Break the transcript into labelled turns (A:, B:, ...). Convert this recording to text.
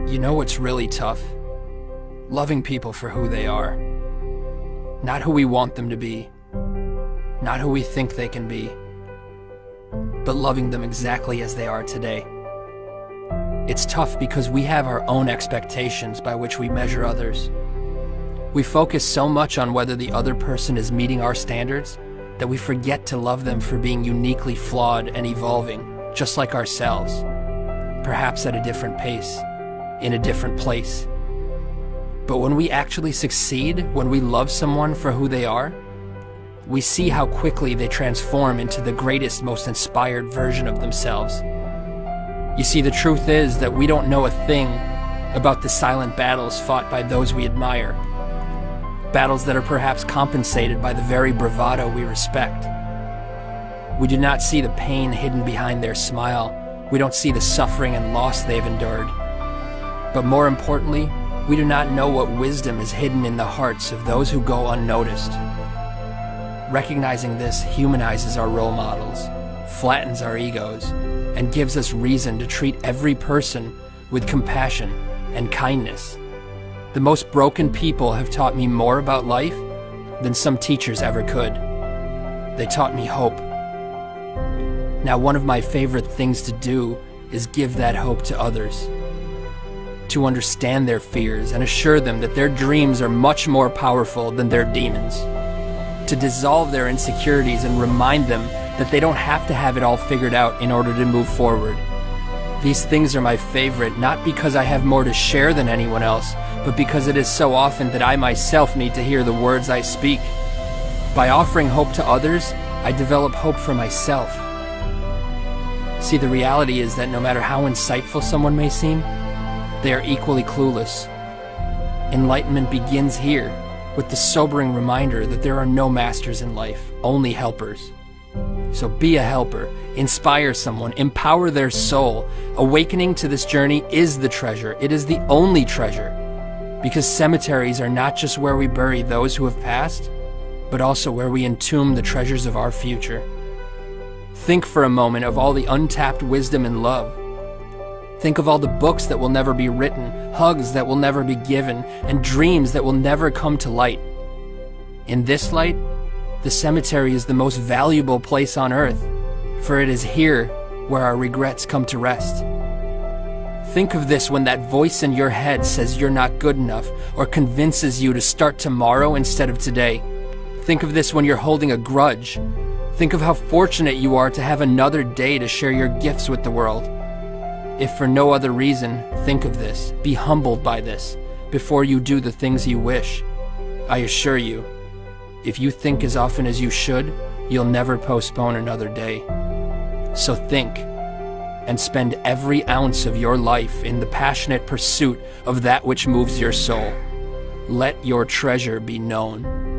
A: You know what's really tough? Loving people for who they are. Not who we want them to be. Not who we think they can be. But loving them exactly as they are today. It's tough because we have our own expectations by which we measure others. We focus so much on whether the other person is meeting our standards that we forget to love them for being uniquely flawed and evolving, just like ourselves. Perhaps at a different pace, in a different place. But when we actually succeed, when we love someone for who they are, we see how quickly they transform into the greatest, most inspired version of themselves. You see, the truth is that we don't know a thing about the silent battles fought by those we admire. Battles that are perhaps compensated by the very bravado we respect. We do not see the pain hidden behind their smile. We don't see the suffering and loss they've endured. But more importantly, we do not know what wisdom is hidden in the hearts of those who go unnoticed. Recognizing this humanizes our role models, flattens our egos, and gives us reason to treat every person with compassion and kindness. The most broken people have taught me more about life than some teachers ever could. They taught me hope. Now, one of my favorite things to do is give that hope to others. To understand their fears and assure them that their dreams are much more powerful than their demons. To dissolve their insecurities and remind them that they don't have to have it all figured out in order to move forward. These things are my favorite, not because I have more to share than anyone else, but because it is so often that I myself need to hear the words I speak. By offering hope to others, I develop hope for myself. See, the reality is that no matter how insightful someone may seem, they are equally clueless. Enlightenment begins here, with the sobering reminder that there are no masters in life, only helpers. So be a helper, inspire someone, empower their soul. Awakening to this journey is the treasure. It is the only treasure. Because cemeteries are not just where we bury those who have passed, but also where we entomb the treasures of our future. Think for a moment of all the untapped wisdom and love. Think of all the books that will never be written, hugs that will never be given, and dreams that will never come to light. In this light, the cemetery is the most valuable place on earth, for it is here where our regrets come to rest. Think of this when that voice in your head says you're not good enough or convinces you to start tomorrow instead of today. Think of this when you're holding a grudge. Think of how fortunate you are to have another day to share your gifts with the world. If for no other reason, think of this. Be humbled by this before you do the things you wish. I assure you, if you think as often as you should, you'll never postpone another day. So think, and spend every ounce of your life in the passionate pursuit of that which moves your soul. Let your treasure be known.